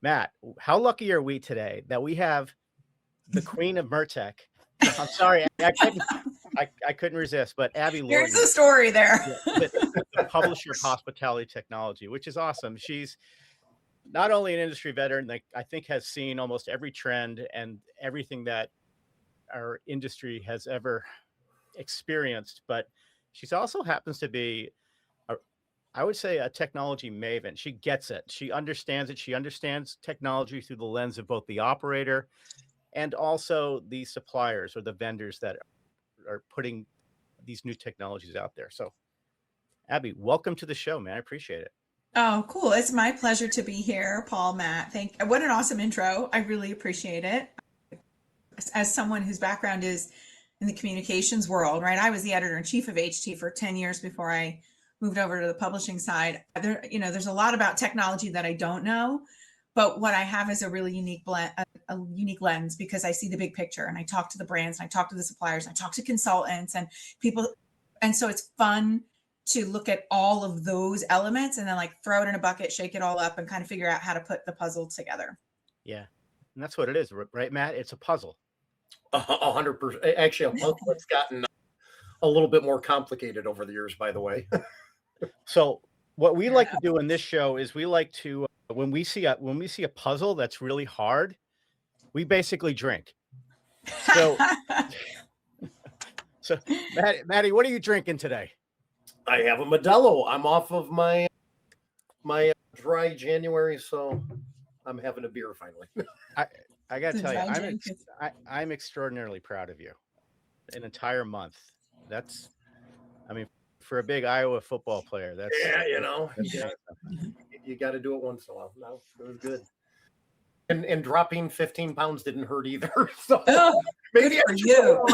Matt, how lucky are we today that we have the queen of MURTEC? I'm sorry, I couldn't resist, but Abby There's Lorden, a story there. the publisher of hospitality technology, which is awesome. She's not only an industry veteran, like I think has seen almost every trend and everything that our industry has ever experienced, but she's also happens to be I would say a technology maven. She gets it. She understands it. She understands technology through the lens of both the operator and also the suppliers or the vendors that are putting these new technologies out there. So, Abby, welcome to the show, man. I appreciate it. Oh, cool. It's my pleasure to be here, Paul, Matt. What an awesome intro. I really appreciate it. As someone whose background is in the communications world, right? I was the editor-in-chief of HT for 10 years before I moved over to the publishing side. There's a lot about technology that I don't know, but what I have is a really unique unique lens because I see the big picture and I talk to the brands and I talk to the suppliers and I talk to consultants and people. And so it's fun to look at all of those elements and then like throw it in a bucket, shake it all up and kind of figure out how to put the puzzle together. Yeah. And that's what it is, right, Matt? It's a puzzle. 100%. Actually, a puzzle that's gotten a little bit more complicated over the years, by the way. So what we like to do in this show is we like to, when we see a puzzle that's really hard, we basically drink. So, Maddie, what are you drinking today? I have a Modelo. I'm off of my dry January, so I'm having a beer finally. I got to tell you, I'm extraordinarily proud of you. An entire month. That's, I mean, for a big Iowa football player, that's you got to do it once in a while. No, it was good. And dropping 15 pounds didn't hurt either. So maybe for you.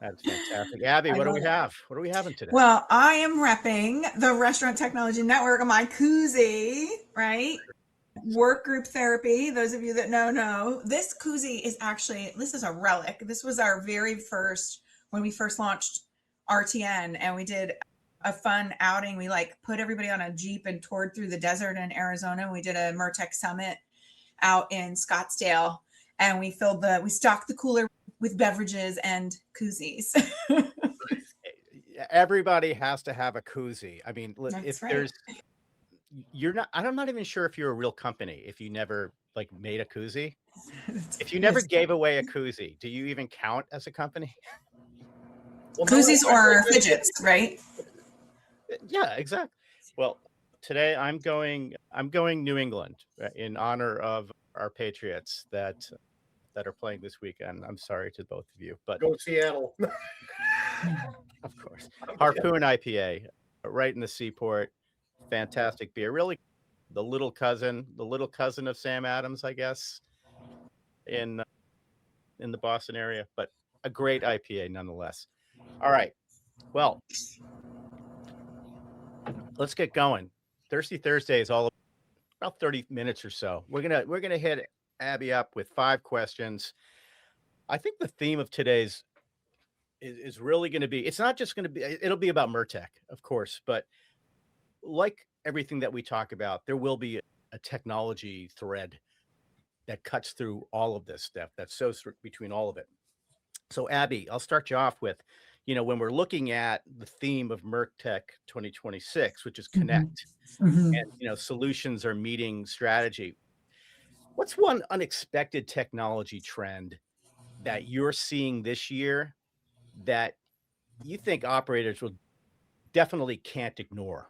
That's fantastic. Abby, what do we have? What are we having today? Well, I am repping the Restaurant Technology Network on my koozie, right? Work group therapy. Those of you that know. This koozie is this is a relic. This was our very first, when we first launched RTN, and we did a fun outing. We put everybody on a Jeep and toured through the desert in Arizona. We did a MURTEC summit out in Scottsdale, and we stocked the cooler with beverages and koozies. Everybody has to have a koozie. I mean, That's right. there's, I'm not even sure if you're a real company if you never made a koozie. If you never gave away a koozie, do you even count as a company? Well, koozies or fidgets, right? Yeah, exactly. Well, today I'm going New England in honor of our Patriots that are playing this weekend. I'm sorry to both of you, but go Seattle. Of course. Harpoon IPA, right in the Seaport. Fantastic beer. Really the little cousin of Sam Adams, I guess, in the Boston area, but a great IPA nonetheless. All right. Well, let's get going. Thirsty Thursday is all about 30 minutes or so. We're gonna hit Abby up with 5 questions. I think the theme of today's is really going to be, it's not just going to be, it'll be about MURTEC, of course, but like everything that we talk about, there will be a technology thread that cuts through all of this stuff, that sews between all of it. So Abby, I'll start you off with, when we're looking at the theme of MURTEC 2026, which is connect, and, solutions are meeting strategy. What's one unexpected technology trend that you're seeing this year that you think operators will definitely can't ignore?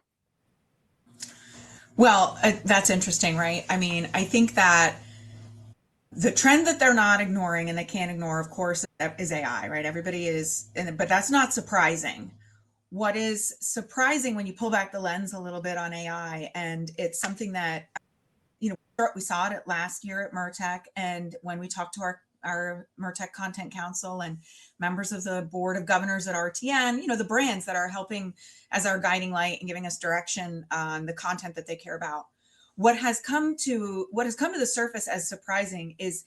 Well, that's interesting, right? I mean, I think that the trend that they're not ignoring and they can't ignore, of course, is AI, right? Everybody is, but that's not surprising. What is surprising when you pull back the lens a little bit on AI, and it's something that, we saw it last year at MURTEC, and when we talked to our MURTEC Content Council and members of the board of governors at RTN, the brands that are helping as our guiding light and giving us direction on the content that they care about. What has come to the surface as surprising is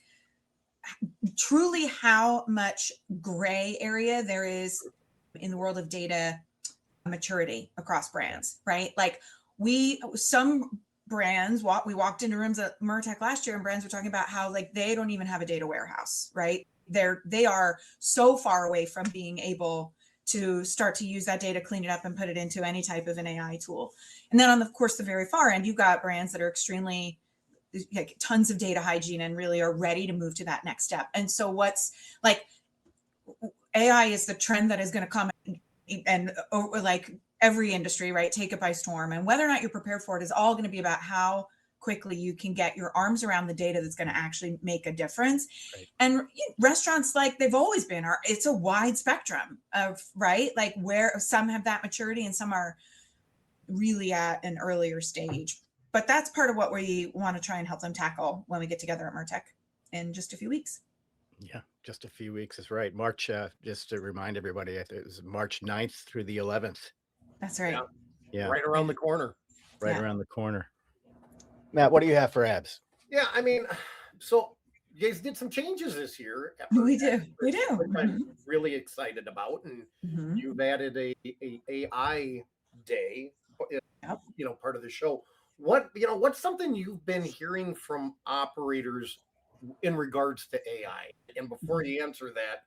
truly how much gray area there is in the world of data maturity across brands, right? Some brands, we walked into rooms at MURTEC last year and brands were talking about how like they don't even have a data warehouse, right? They are so far away from being able to start to use that data, clean it up and put it into any type of an AI tool. And then on the, of course, the very far end, you've got brands that are extremely like tons of data hygiene and really are ready to move to that next step. And so what's like AI is the trend that is going to come and like every industry, right, take it by storm. And whether or not you're prepared for it is all going to be about how quickly you can get your arms around the data that's going to actually make a difference. Right. And restaurants, like they've always been, it's a wide spectrum of, right, like where some have that maturity and some are really at an earlier stage. But that's part of what we want to try and help them tackle when we get together at MURTEC in just a few weeks. Yeah, just a few weeks is right. March, just to remind everybody, it was March 9th through the 11th. That's right. Yeah. Right around the corner. Right around the corner. Matt, what do you have for Abs? Yeah, I mean, so you guys did some changes this year. We do. Which I'm really excited about. And you've added a AI day, you know, part of the show. What's something you've been hearing from operators in regards to AI? And before you answer that,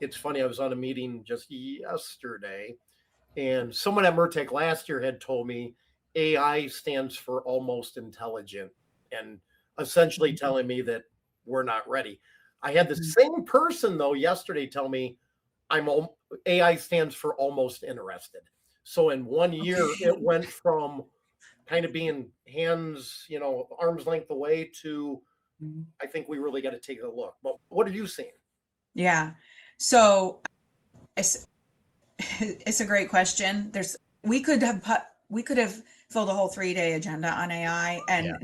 it's funny, I was on a meeting just yesterday, and someone at MURTEC last year had told me AI stands for almost intelligent, and essentially telling me that we're not ready. I had the same person though yesterday tell me AI stands for almost interested. So in 1 year, it went from kind of being hands, arm's length away to I think we really got to take a look. But what are you seeing? Yeah. So it's a great question. We could have filled a whole 3-day agenda on AI and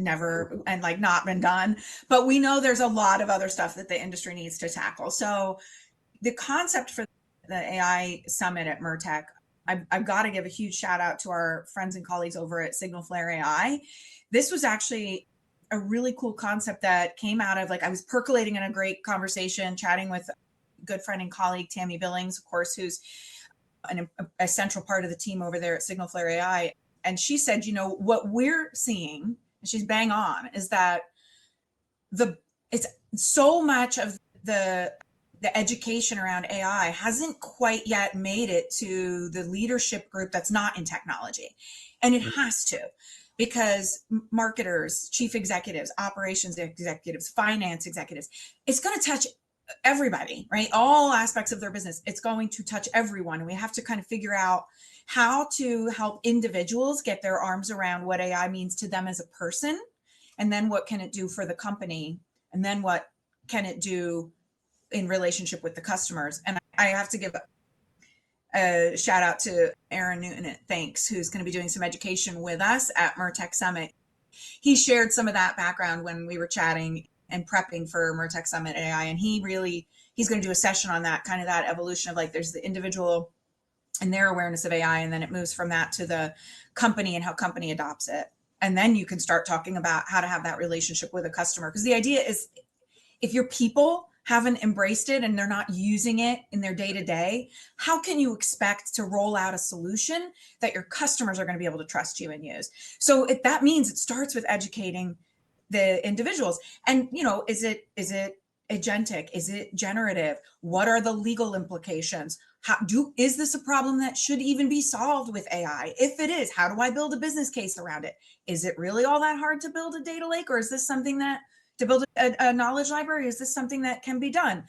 not been done. But we know there's a lot of other stuff that the industry needs to tackle. So the concept for the AI summit at MURTEC, I've got to give a huge shout out to our friends and colleagues over at Signalflare AI. This was actually a really cool concept that came out of, like, I was percolating in a great conversation, chatting with a good friend and colleague, Tammy Billings, of course, who's a central part of the team over there at Signalflare AI. And she said, what we're seeing, and she's bang on, is that it's so much of the education around AI hasn't quite yet made it to the leadership group that's not in technology. And it has to, because marketers, chief executives, operations executives, finance executives, it's going to touch everybody, right? All aspects of their business. It's going to touch everyone. And we have to kind of figure out how to help individuals get their arms around what AI means to them as a person. And then what can it do for the company? And then what can it do in relationship with the customers? And I have to give a shout out to Aaron Newton at Thanks, who's going to be doing some education with us at MURTEC Summit. He shared some of that background when we were chatting and prepping for MURTEC Summit AI. And he's going to do a session on that, kind of that evolution of, like, there's the individual and their awareness of AI, and then it moves from that to the company and how company adopts it. And then you can start talking about how to have that relationship with a customer. Because the idea is, if your people haven't embraced it and they're not using it in their day-to-day, how can you expect to roll out a solution that your customers are going to be able to trust you and use? So that means it starts with educating the individuals. And, is it agentic? Is it generative? What are the legal implications? Is this a problem that should even be solved with AI? If it is, how do I build a business case around it? Is it really all that hard to build a data lake? Or is this something to build a knowledge library? Is this something that can be done?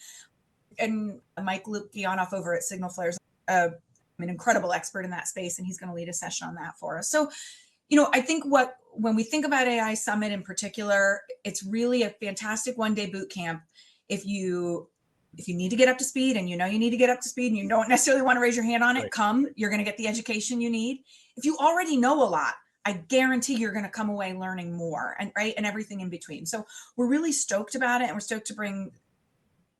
And Mike Lukianoff over at Signalflare is an incredible expert in that space, and he's going to lead a session on that for us. So, I think when we think about AI Summit in particular, it's really a fantastic 1-day boot camp. If you need to get up to speed and you need to get up to speed and you don't necessarily want to raise your hand on it, come. You're going to get the education you need. If you already know a lot, I guarantee you're going to come away learning more, and everything in between. So we're really stoked about it, and we're stoked to bring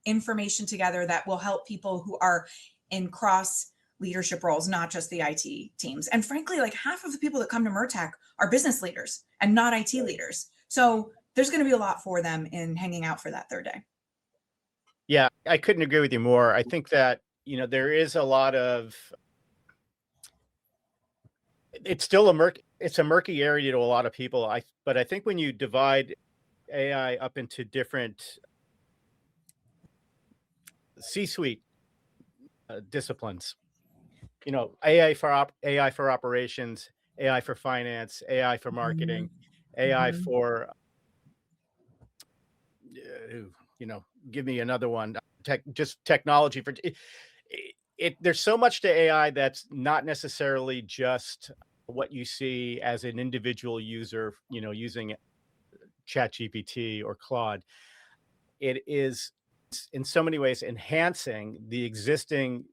information together that will help people who are in cross leadership roles, not just the IT teams. And frankly, like half of the people that come to MURTEC are business leaders and not IT leaders. So there's going to be a lot for them in hanging out for that 3rd day. Yeah, I couldn't agree with you more. I think that, there is a lot of, it's still it's a murky area to a lot of people. But I think when you divide AI up into different C-suite disciplines, AI for operations, AI for finance, AI for marketing, AI Mhm. for you know, give me another one. Just technology for there's so much to AI that's not necessarily just what you see as an individual user, using ChatGPT or Claude. It is in so many ways enhancing the existing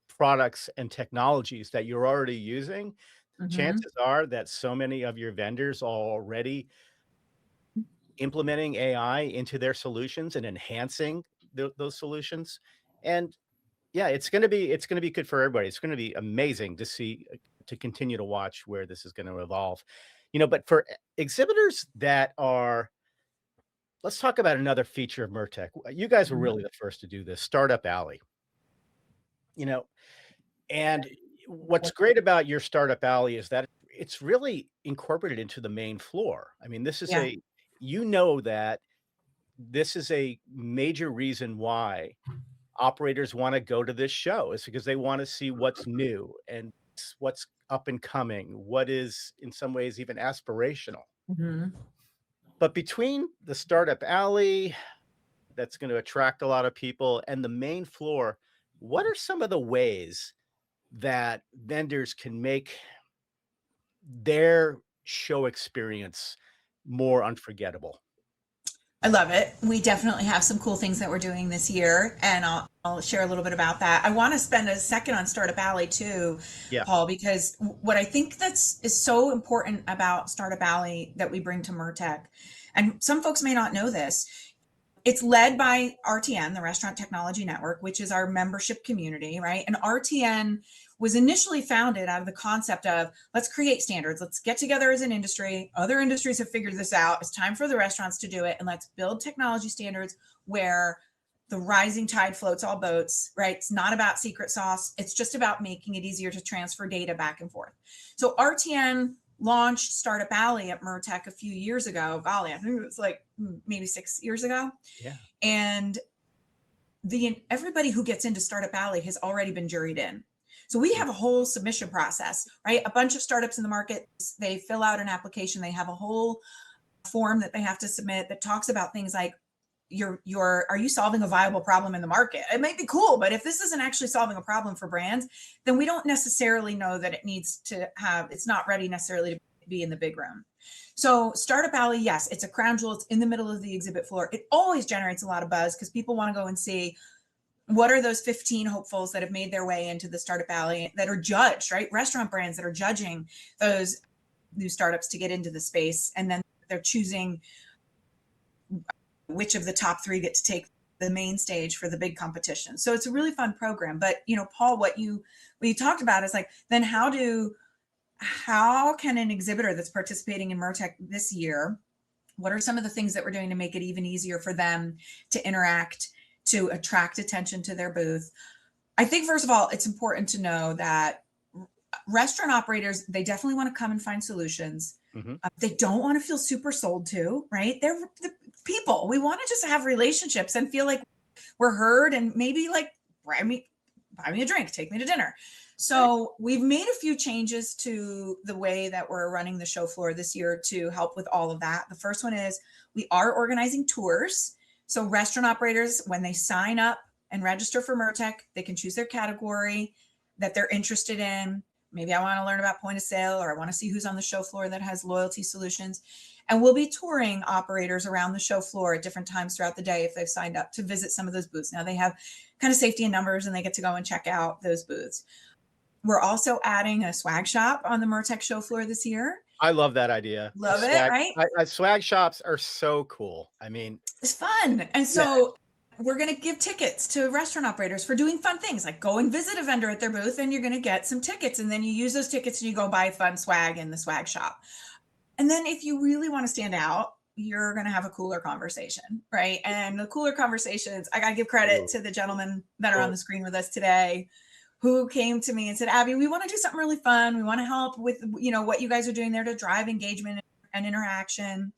products and technologies that you're already using. Mhm. Chances are that so many of your vendors are already implementing AI into their solutions and enhancing those solutions. And yeah, it's gonna be good for everybody. It's gonna be amazing to see, to continue to watch where this is gonna evolve. But for exhibitors that are let's talk about another feature of MURTEC. You guys were Mhm. really the first to do this, Startup Alley. You know, and what's great about your Startup Alley is that it's really incorporated into the main floor. I mean, this is Yeah. that this is a major reason why operators wanna go to this show, is because they wanna see what's new and what's up and coming, what is in some ways even aspirational. Mhm. But between the Startup Alley, that's gonna attract a lot of people, and the main floor, what are some of the ways that vendors can make their show experience more unforgettable? I love it. We definitely have some cool things that we're doing this year, and I'll share a little bit about that. I want to spend a second on Startup Alley too, Yeah. Paul, because what I think is so important about Startup Alley that we bring to MURTEC, and some folks may not know this, it's led by RTN, the Restaurant Technology Network, which is our membership community, right? And RTN was initially founded out of the concept of let's create standards, let's get together as an industry. Other industries have figured this out. It's time for the restaurants to do it. And let's build technology standards where the rising tide floats all boats, right? It's not about secret sauce. It's just about making it easier to transfer data back and forth. So RTN launched Startup Alley at MURTEC a few years ago. Golly, I think it was like maybe 6 years ago. Yeah. And everybody who gets into Startup Alley has already been juried in. So we have a whole submission process, right? A bunch of startups in the market, they fill out an application, they have a whole form that they have to submit that talks about things like are you solving a viable problem in the market? It might be cool, but if this isn't actually solving a problem for brands, then we don't necessarily know that it's not ready necessarily to be in the big room. So Startup Alley, yes, it's a crown jewel. It's in the middle of the exhibit floor. It always generates a lot of buzz because people want to go and see what are those 15 hopefuls that have made their way into the Startup Alley that are judged, right? Restaurant brands that are judging those new startups to get into the space. And then they're choosing which of the top 3 get to take the main stage for the big competition. So it's a really fun program. But, Paul, what you talked about is like, then how can an exhibitor that's participating in MURTEC this year, what are some of the things that we're doing to make it even easier for them to interact, to attract attention to their booth? I think, first of all, it's important to know that restaurant operators, they definitely want to come and find solutions. Mhm. They don't want to feel super sold to, right? They're the people. We want to just have relationships and feel like we're heard, and maybe like, buy me a drink, take me to dinner. So we've made a few changes to the way that we're running the show floor this year to help with all of that. The first one is we are organizing tours. So restaurant operators, when they sign up and register for MURTEC, they can choose their category that they're interested in. Maybe I want to learn about point of sale, or I want to see who's on the show floor that has loyalty solutions. And we'll be touring operators around the show floor at different times throughout the day if they've signed up to visit some of those booths. Now they have kind of safety in numbers and they get to go and check out those booths. We're also adding a swag shop on the MURTEC show floor this year. I love that idea. The Love it, swag right? swag shops are so cool. I mean, It's fun. And yeah. so we're going to give tickets to restaurant operators for doing fun things, like go and visit a vendor at their booth and you're going to get some tickets. And then you use those tickets and you go buy fun swag in the swag shop. And then if you really want to stand out, you're going to have a cooler conversation, right? And the cooler conversations, I got to give credit to the gentlemen that are on the screen with us today, who came to me and said, Abby, we want to do something really fun. We want to help with, what you guys are doing there to drive engagement and interaction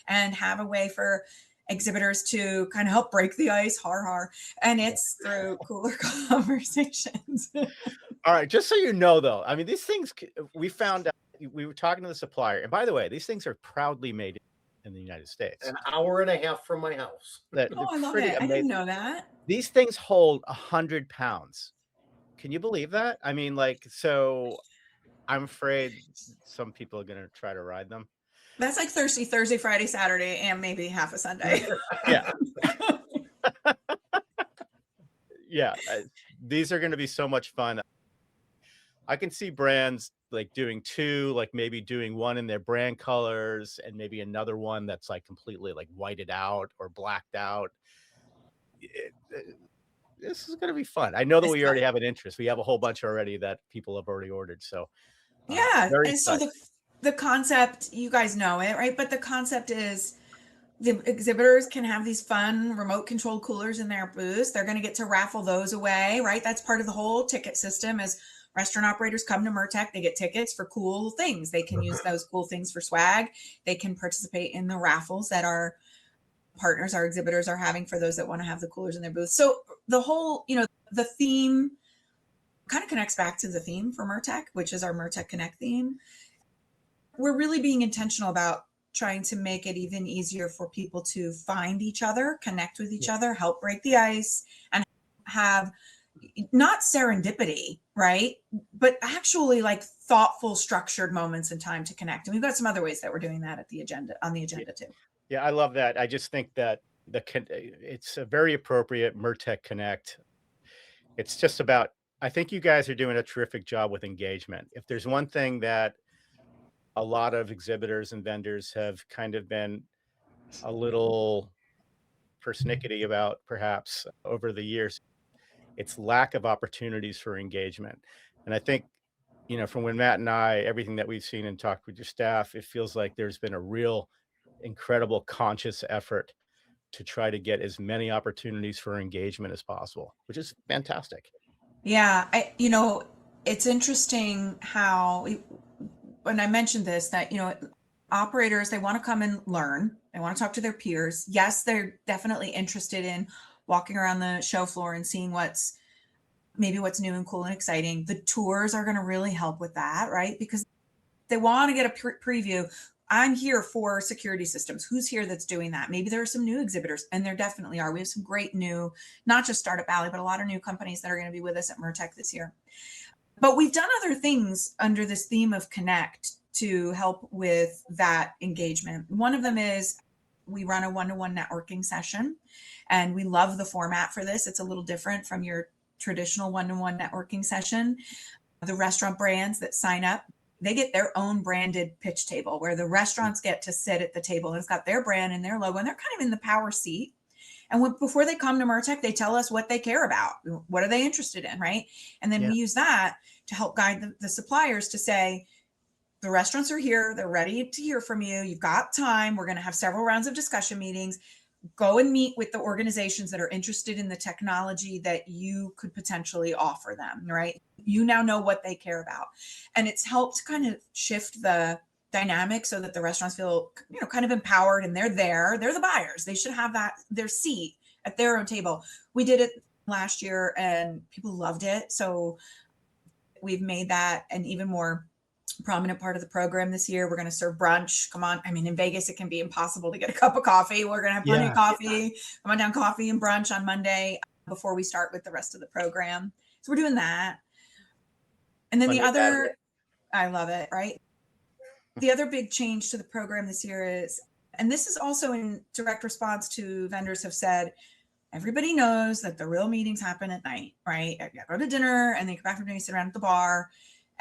and have a way for exhibitors to kind of help break the ice, har. And it's through cooler conversations. All right. Just so you know, though, I mean, these things, we found out, we were talking to the supplier. And by the way, these things are proudly made in the United States. An hour and a half from my house. I love it. I didn't know that. These things hold 100 pounds. Can you believe that? I mean, so I'm afraid some people are going to try to ride them. That's like Thursday, Friday, Saturday, and maybe half a Sunday. Yeah. Yeah. These are going to be so much fun. I can see brands like doing two, like maybe doing one in their brand colors and maybe another one that's like completely like whited out or blacked out. This is going to be fun. I know that we already have an interest. We have a whole bunch already that people have already ordered. So yeah. And so the concept, you guys know it, right? But the concept is the exhibitors can have these fun remote controlled coolers in their booths. They're going to get to raffle those away, right? That's part of the whole ticket system. As restaurant operators come to MURTEC, they get tickets for cool things. They can use those cool things for swag. They can participate in the raffles that our partners, our exhibitors are having for those that want to have the coolers in their booth. So the whole, the theme kind of connects back to the theme for MURTEC, which is our MURTEC Connect theme. We're really being intentional about trying to make it even easier for people to find each other, connect with each other, help break the ice, and have not serendipity, right? But actually like thoughtful, structured moments in time to connect. And we've got some other ways that we're doing that on the agenda too. Yeah, I love that. I just think that it's a very appropriate MURTEC Connect. It's just about, I think you guys are doing a terrific job with engagement. If there's one thing that a lot of exhibitors and vendors have kind of been a little persnickety about perhaps over the years, it's lack of opportunities for engagement. And I think, from when Matt and I, everything that we've seen and talked with your staff, it feels like there's been a real incredible conscious effort to try to get as many opportunities for engagement as possible, which is fantastic. Yeah. It's interesting how, when I mentioned this, that, operators, they want to come and learn. They want to talk to their peers. Yes, they're definitely interested in walking around the show floor and seeing what's new and cool and exciting. The tours are going to really help with that, right? Because they want to get a preview. I'm here for security systems. Who's here that's doing that? Maybe there are some new exhibitors, and there definitely are. We have some great new, not just Startup Alley, but a lot of new companies that are going to be with us at MURTEC this year. But we've done other things under this theme of Connect to help with that engagement. One of them is we run a one-to-one networking session, and we love the format for this. It's a little different from your traditional one-to-one networking session. The restaurant brands that sign up, they get their own branded pitch table where the restaurants get to sit at the table, and it's got their brand and their logo, and they're kind of in the power seat. And before they come to MURTEC, they tell us what they care about. What are they interested in, right? And then we use that to help guide the suppliers to say, the restaurants are here. They're ready to hear from you. You've got time. We're going to have several rounds of discussion meetings. Go and meet with the organizations that are interested in the technology that you could potentially offer them, right? You now know what they care about. And it's helped kind of shift the dynamic so that the restaurants feel, kind of empowered, and they're the buyers. They should have their seat at their own table. We did it last year and people loved it. So we've made that an even more prominent part of the program this year. We're going to serve brunch. Come on. I mean, in Vegas, it can be impossible to get a cup of coffee. We're going to have plenty of coffee. Come on down, coffee and brunch on Monday before we start with the rest of the program. So we're doing that. And then I love it, right? The other big change to the program this year is, and this is also in direct response to vendors have said, everybody knows that the real meetings happen at night, right? You go to dinner and then you come back from dinner, you sit around at the bar,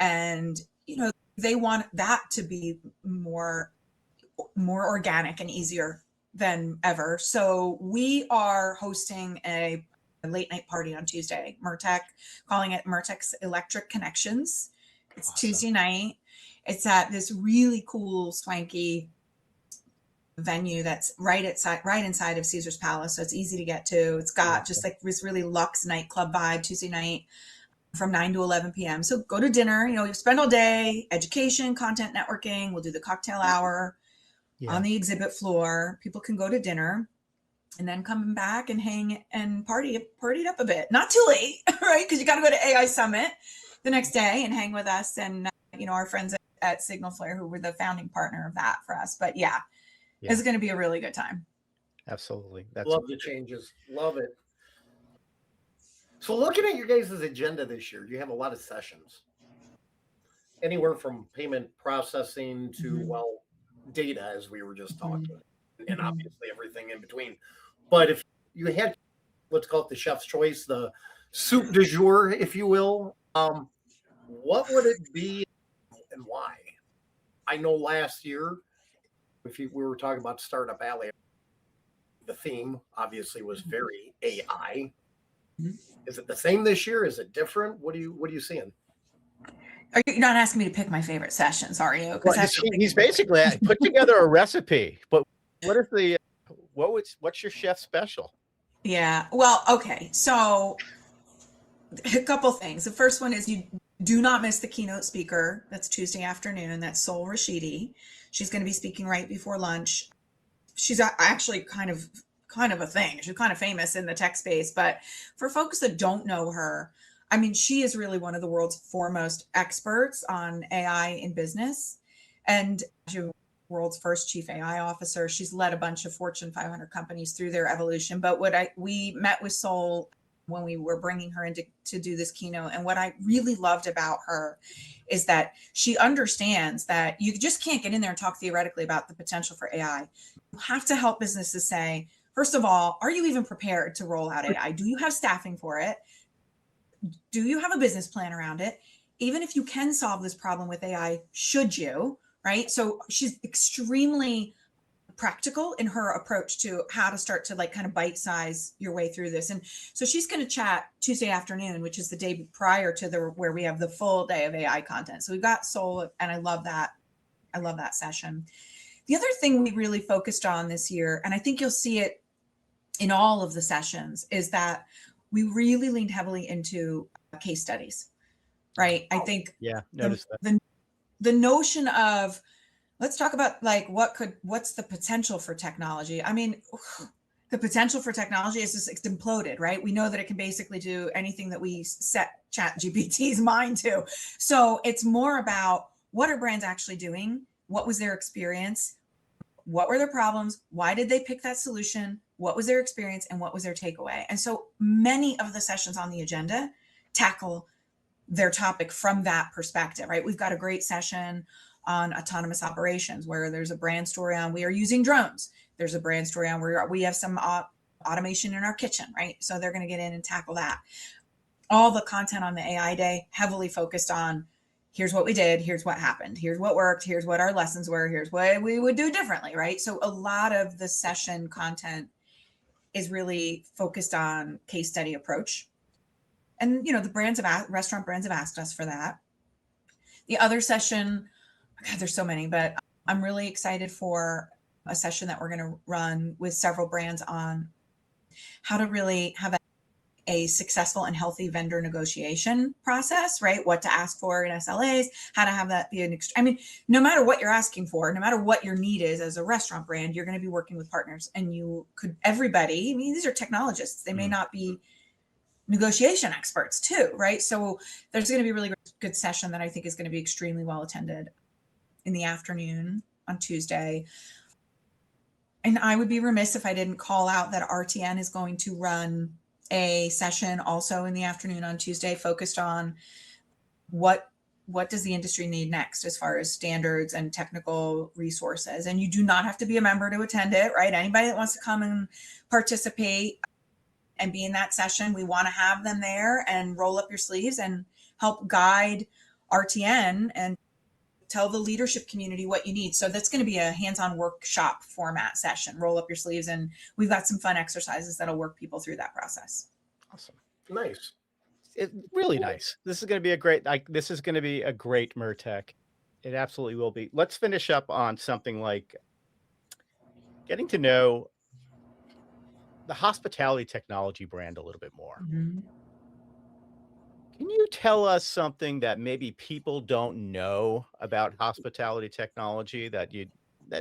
and they want that to be more organic and easier than ever. So we are hosting a late night party on Tuesday, MURTEC, calling it MURTEC's Electric Connections. It's awesome. Tuesday night. It's at this really cool, swanky venue that's right inside of Caesar's Palace. So it's easy to get to. It's got just like this really luxe nightclub vibe Tuesday night. from 9 to 11 p.m. So go to dinner, you spend all day, education, content, networking. We'll do the cocktail hour on the exhibit floor. People can go to dinner and then come back and hang and party it up a bit. Not too late, right? Because you got to go to AI Summit the next day and hang with us and, our friends at Signal Flare, who were the founding partner of that for us. But it's going to be a really good time. Absolutely. Love the changes. Love it. So looking at your guys' agenda this year, you have a lot of sessions. Anywhere from payment processing to, data, as we were just talking, and obviously everything in between. But if you had, let's call it the chef's choice, the soup du jour, if you will, what would it be and why? I know last year, we were talking about Startup Alley, the theme obviously was very AI. Is it the same this year? Is it different? What are you seeing? Are you not asking me to pick my favorite sessions, are you? Well, he's basically put together a recipe, but what's your chef special? Yeah. Well, okay. So a couple things. The first one is you do not miss the keynote speaker. That's Tuesday afternoon. That's Sol Rashidi. She's going to be speaking right before lunch. She's actually kind of a thing. She's kind of famous in the tech space, but for folks that don't know her, I mean, she is really one of the world's foremost experts on AI in business, and she's the world's first chief AI officer. She's led a bunch of Fortune 500 companies through their evolution. But we met with Sol when we were bringing her in to do this keynote, and what I really loved about her is that she understands that you just can't get in there and talk theoretically about the potential for AI. You have to help businesses say, first of all, are you even prepared to roll out AI? Do you have staffing for it? Do you have a business plan around it? Even if you can solve this problem with AI, should you, right? So she's extremely practical in her approach to how to start to kind of bite size your way through this. And so she's going to chat Tuesday afternoon, which is the day prior to where we have the full day of AI content. So we've got Sol, and I love that. I love that session. The other thing we really focused on this year, and I think you'll see it in all of the sessions, is that we really leaned heavily into case studies, right? I think noticed that. The notion of, let's talk about what's the potential for technology. I mean, the potential for technology is just exploded, right? We know that it can basically do anything that we set ChatGPT's mind to. So it's more about, what are brands actually doing? What was their experience? What were their problems? Why did they pick that solution? What was their experience and what was their takeaway? And so many of the sessions on the agenda tackle their topic from that perspective, right? We've got a great session on autonomous operations where there's a brand story on, we are using drones. There's a brand story on where we have some automation in our kitchen, right? So they're going to get in and tackle that. All the content on the AI day heavily focused on, here's what we did, here's what happened, here's what worked, here's what our lessons were, here's what we would do differently, right? So a lot of the session content is really focused on case study approach. And, the restaurant brands have asked us for that. The other session, God, there's so many, but I'm really excited for a session that we're going to run with several brands on how to really have a successful and healthy vendor negotiation process, right? What to ask for in SLAs, how to have that be no matter what you're asking for, no matter what your need is as a restaurant brand, you're going to be working with partners, and these are technologists. They may not be negotiation experts too, right? So there's going to be a really good session that I think is going to be extremely well attended in the afternoon on Tuesday. And I would be remiss if I didn't call out that RTN is going to run a session also in the afternoon on Tuesday, focused on what does the industry need next as far as standards and technical resources. And you do not have to be a member to attend it, right? Anybody that wants to come and participate and be in that session, we want to have them there and roll up your sleeves and help guide RTN and tell the leadership community what you need. So that's going to be a hands-on workshop format session. Roll up your sleeves, and we've got some fun exercises that'll work people through that process. Awesome. Nice. Really nice. This is going to be a great MURTEC. It absolutely will be. Let's finish up on something like getting to know the hospitality technology brand a little bit more. Can you tell us something that maybe people don't know about hospitality technology that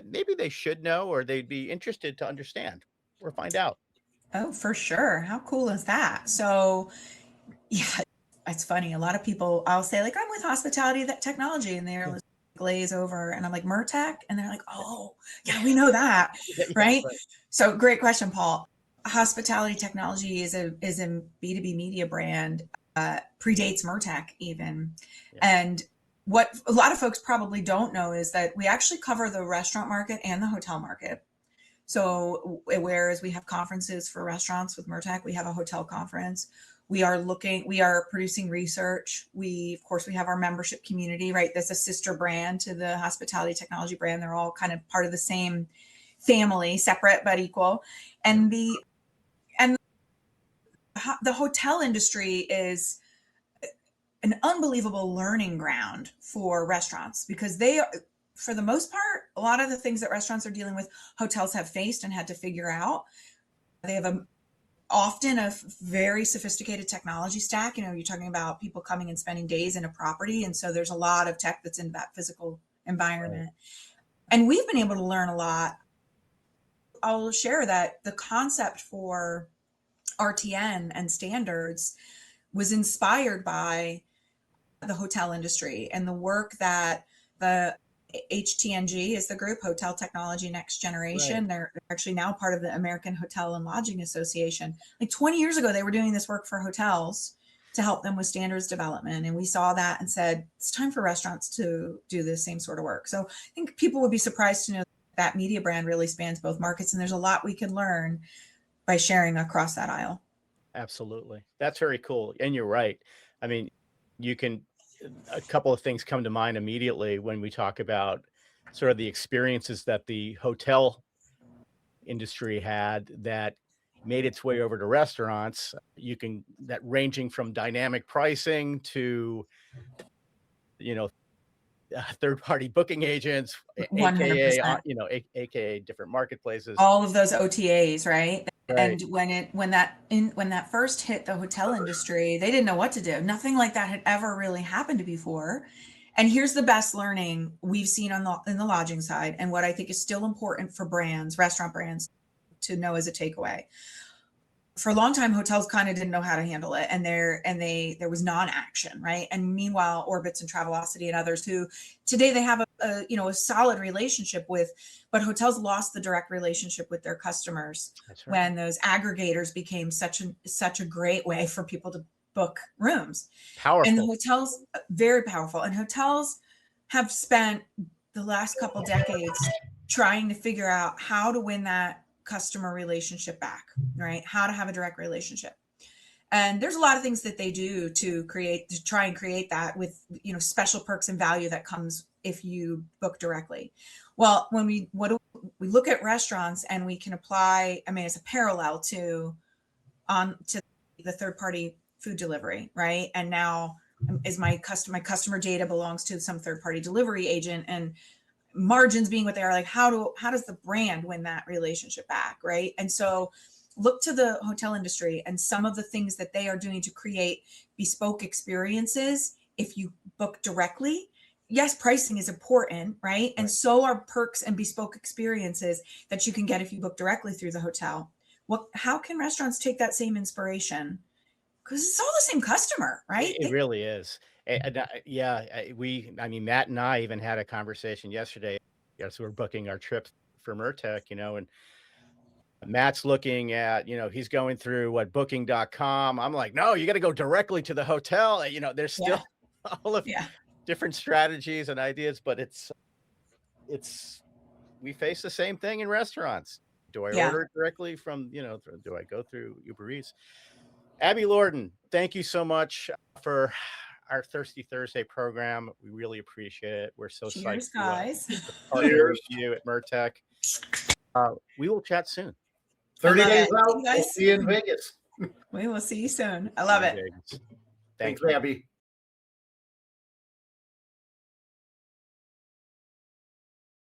maybe they should know or they'd be interested to understand or find out? Oh, for sure. How cool is that? So, yeah, it's funny. A lot of people, I'll say, like, I'm with hospitality that technology, and they're Yeah. like, glaze over, and I'm like, MURTEC, and they're like, oh, yeah, we know that, Yeah, right? right. So, great question, Paul. Hospitality technology is a B2B media brand, predates MURTEC even, Yeah. and what a lot of folks probably don't know is that we actually cover the restaurant market and the hotel market. So whereas we have conferences for restaurants with MURTEC, we have a hotel conference. We are producing research. Of course, we have our membership community, right? That's a sister brand to the hospitality technology brand. They're all kind of part of the same family, separate but equal. And the hotel industry is an unbelievable learning ground for restaurants because they are, for the most part, a lot of the things that restaurants are dealing with, hotels have faced and had to figure out. They have often a very sophisticated technology stack. You know, you're talking about people coming and spending days in a property. And so there's a lot of tech that's in that physical environment. Right. And we've been able to learn a lot. I'll share that the concept for RTN and standards was inspired by the hotel industry and the work that the HTNG is the group, Hotel Technology Next Generation. Right. They're actually now part of the American Hotel and Lodging Association. Like 20 years ago, they were doing this work for hotels to help them with standards development. And we saw that and said, it's time for restaurants to do the same sort of work. So I think people would be surprised to know that media brand really spans both markets. And there's a lot we can learn by sharing across that aisle. Absolutely. That's very cool. And you're right. I mean, a couple of things come to mind immediately when we talk about sort of the experiences that the hotel industry had that made its way over to restaurants. That ranging from dynamic pricing to, third-party booking agents, 100%. AKA different marketplaces. All of those OTAs, right? Right. And when that first hit the hotel industry, they didn't know what to do. Nothing like that had ever really happened before. And here's the best learning we've seen in the lodging side, and what I think is still important for restaurant brands, to know as a takeaway. For a long time, hotels kind of didn't know how to handle it, and there was non-action, right? And meanwhile, Orbitz and Travelocity and others who today they have a solid relationship with, but hotels lost the direct relationship with their customers. That's right. When those aggregators became such a great way for people to book rooms. Powerful. And the hotels, very powerful, and hotels have spent the last couple decades trying to figure out how to win that customer relationship back, right? How to have a direct relationship. And there's a lot of things that they do to try and create that with, special perks and value that comes if you book directly. Well, when we look at restaurants and we can apply, it's a parallel to the third-party food delivery, right? And now is my customer data belongs to some third-party delivery agent, and margins being what they are, like how does the brand win that relationship back, right? And so look to the hotel industry and some of the things that they are doing to create bespoke experiences. If you book directly, yes, pricing is important, right? And so are perks and bespoke experiences that you can get if you book directly through the hotel. How can restaurants take that same inspiration? Because it's all the same customer, right? It really is. And Matt and I even had a conversation yesterday. So we're booking our trip for MURTEC, and Matt's looking at, he's going through booking.com. I'm like, no, you got to go directly to the hotel. There's still all of different strategies and ideas, but we face the same thing in restaurants. Do I order it directly from, do I go through Uber Eats? Abby Lorden, thank you so much for our Thirsty Thursday program. We really appreciate it. We're so Cheers, psyched guys. to partner with you at MURTEC. We will chat soon. 30 days out, we'll see you in Vegas. We will see you soon. I love it. Thanks, Abby.